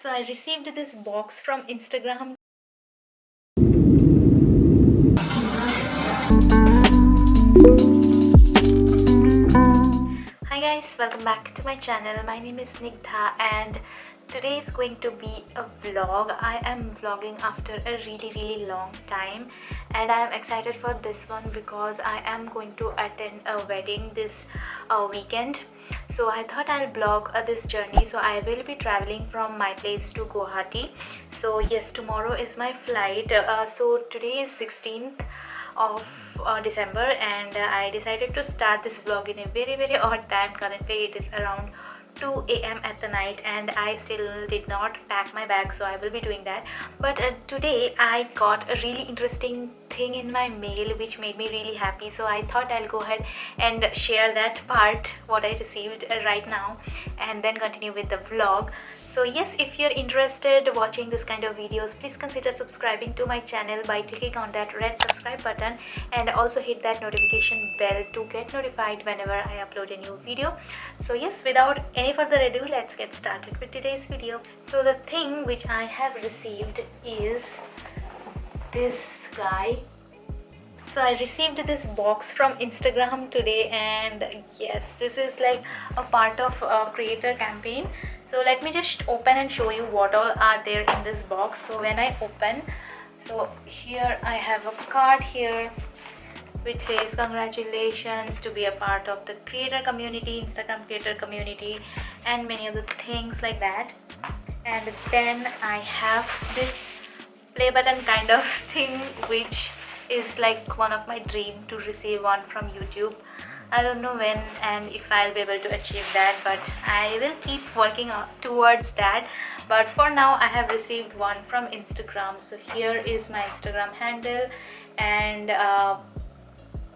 So I received this box from Instagram. Hi guys, welcome back to my channel. My name is Snigdha and today is going to be a vlog. I am vlogging after a really long time and I am excited for this one because I am going to attend a wedding this weekend. So I thought I'll vlog this journey. So I will be traveling from my place to Guwahati. So yes, tomorrow is my flight. So today is 16th of December and I decided to start this vlog in a very odd time. Currently it is around 2 a.m. at the night and I still did not pack my bag, so I will be doing that. But today I got a really interesting thing in my mail which made me really happy, so I thought I'll go ahead and share that part what I received right now and then continue with the vlog. So yes, if you're interested watching this kind of videos, please consider subscribing to my channel by clicking on that red subscribe button and also hit that notification bell to get notified whenever I upload a new video. So yes, without any further ado, let's get started with today's video. So the thing which I have received is this guy. So I received this box from Instagram today and yes, this is like a part of a creator campaign. So let me just open and show you what all are there in this box. So when I open, so here I have a card here which says congratulations to be a part of the creator community, Instagram creator community, and many other things like that. And then I have this play button kind of thing which is like one of my dream to receive one from YouTube. I don't know when and if I'll be able to achieve that, but I will keep working towards that. But for now I have received one from Instagram. So here is my Instagram handle and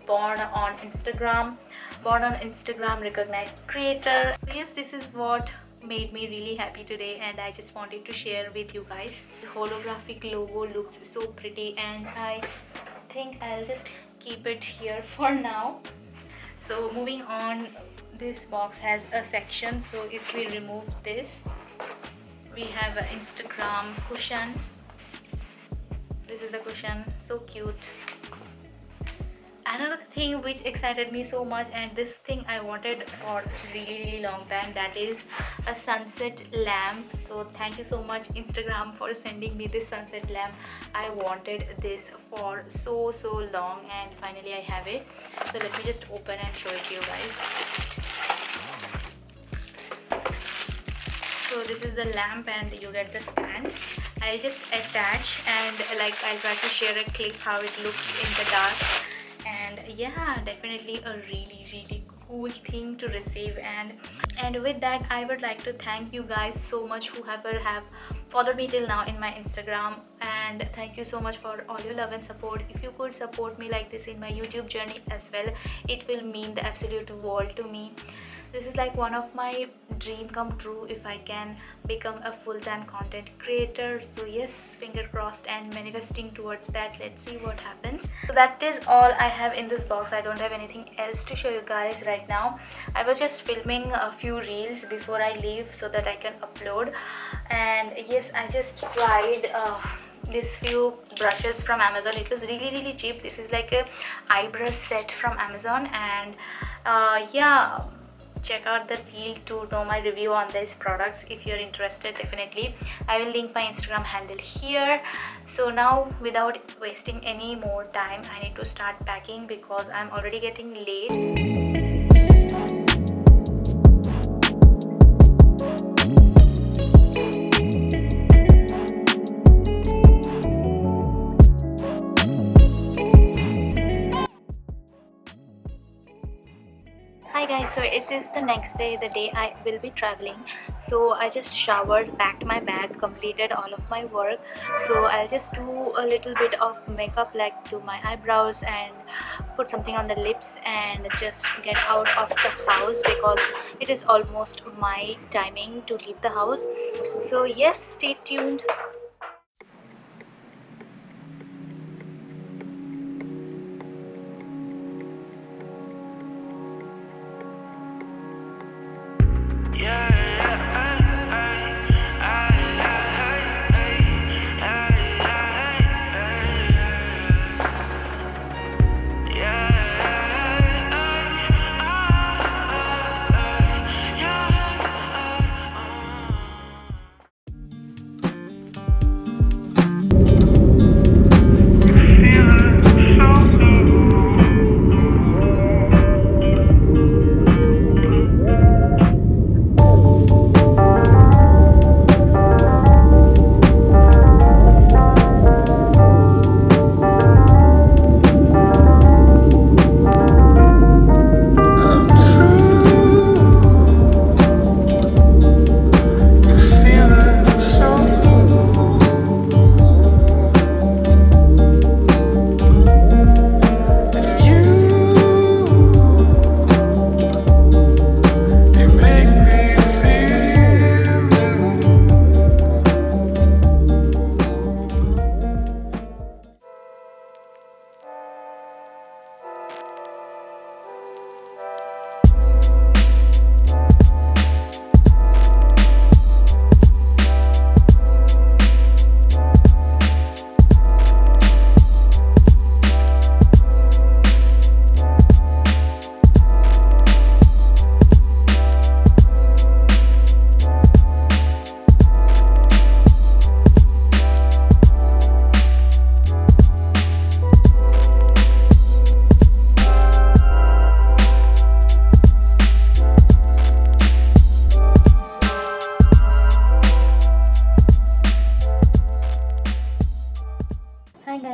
born on Instagram, recognized creator. So yes, this is what made me really happy today and I just wanted to share with you guys. The holographic logo looks so pretty and I think I'll just keep it here for now. So moving on, this box has a section. So if we remove this, we have an Instagram cushion. This is the cushion, so cute. Another thing which excited me so much, and this thing I wanted for really long time, that is a sunset lamp. So thank you so much Instagram for sending me this sunset lamp. I wanted this for so long and finally I have it. So let me just open and show it to you guys. So this is the lamp and you get the stand. I'll just attach and like I'll try to share a clip how it looks in the dark. And yeah, definitely a really cool thing to receive. And with that, I would like to thank you guys so much whoever have followed me till now in my Instagram, and thank you so much for all your love and support. If you could support me like this in my YouTube journey as well, it will mean the absolute world to me. This is like one of my dream come true if I can become a full-time content creator. So yes, finger crossed and manifesting towards that. Let's see what happens. So that is all I have in this box. I don't have anything else to show you guys right now. I was just filming a few reels before I leave so that I can upload. And yes, I just tried this few brushes from Amazon. It was really cheap. This is like a eyebrow set from Amazon, and yeah, check out the reel to know my review on these products if you're interested. Definitely I will link my Instagram handle here. So now without wasting any more time, I need to start packing because I'm already getting late. Hi guys, so it is the next day, the day I will be traveling. So I just showered, packed my bag, completed all of my work. So I'll just do a little bit of makeup, like do my eyebrows and put something on the lips and just get out of the house because it is almost my timing to leave the house. So yes, stay tuned.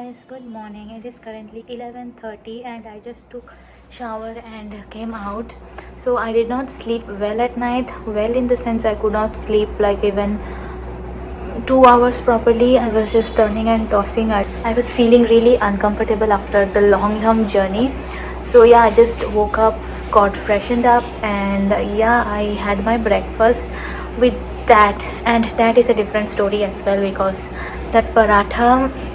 guys, good morning. It is currently 11:30 and I just took shower and came out. So I did not sleep well at night. Well, in the sense I could not sleep like even 2 hours properly. I was just turning and tossing. I was feeling really uncomfortable after the long journey. So yeah, I just woke up, got freshened up, and yeah, I had my breakfast with that. And that is a different story as well, because that paratha,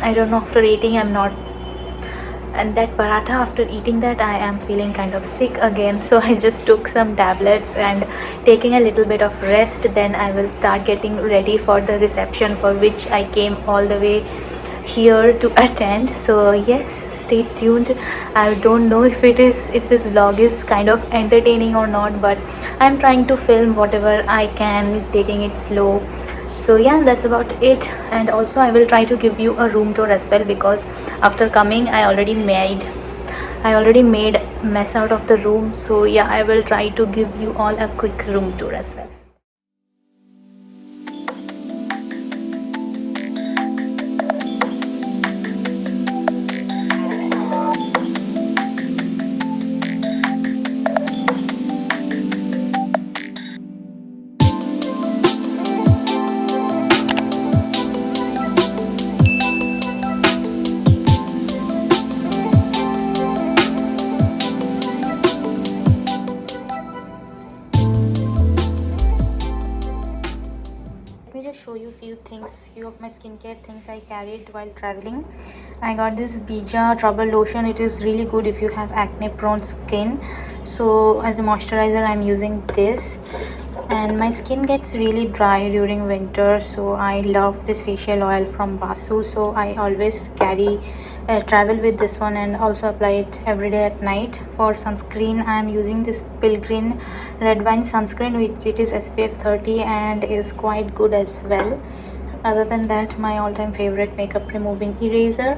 I don't know, after eating I'm not, and that paratha, after eating that I am feeling kind of sick again. So I just took some tablets and taking a little bit of rest, then I will start getting ready for the reception for which I came all the way here to attend. So yes, stay tuned. I don't know if this vlog is kind of entertaining or not, but I'm trying to film whatever I can, taking it slow. So yeah, that's about it. And also I will try to give you a room tour as well, because after coming I already made mess out of the room. So yeah, I will try to give you all a quick room tour as well. Let me just show you few of my skincare things I carried while traveling. I got this Bija trouble lotion. It is really good if you have acne prone skin. So as a moisturizer I'm using this, and my skin gets really dry during winter, so I love this facial oil from Vasu. So I always travel with this one and also apply it every day at night. For sunscreen I am using this Pilgrim red wine sunscreen, which it is SPF 30 and is quite good as well. Other than that, my all-time favorite makeup removing eraser.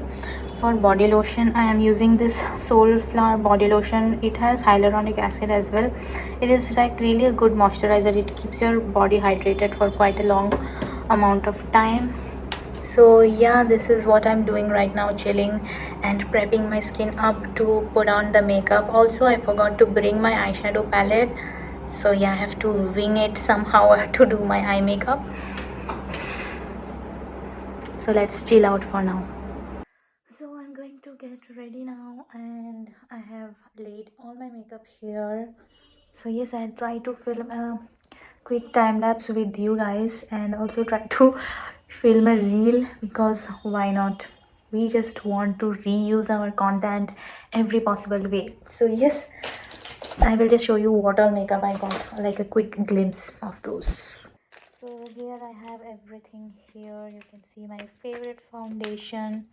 For body lotion I am using this Soulflower body lotion. It has hyaluronic acid as well. It is like really a good moisturizer. It keeps your body hydrated for quite a long amount of time. So yeah, this is what I'm doing right now, chilling and prepping my skin up to put on the makeup. Also, I forgot to bring my eyeshadow palette, so yeah, I have to wing it somehow to do my eye makeup. So let's chill out for now. So I'm going to get ready now, and I have laid all my makeup here. So yes, I try to film a quick time lapse with you guys, and also try to film a reel, because why not? We just want to reuse our content every possible way. So yes, I will just show you what all makeup I got, like a quick glimpse of those. So here I have everything here. You can see my favorite foundation.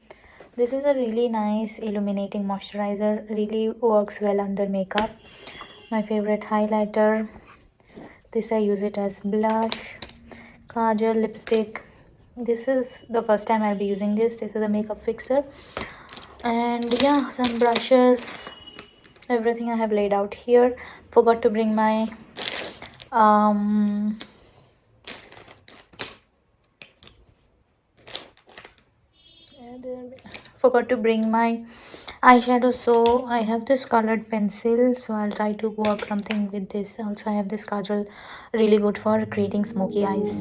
This is a really nice illuminating moisturizer, really works well under makeup. My favorite highlighter. This I use it as blush. Kajal, lipstick. This is the first time I'll be using this. This is a makeup fixer. And yeah, some brushes. Everything I have laid out here. Forgot to bring my eyeshadow, so I have this colored pencil, so I'll try to work something with this. Also I have this kajal, really good for creating smoky eyes.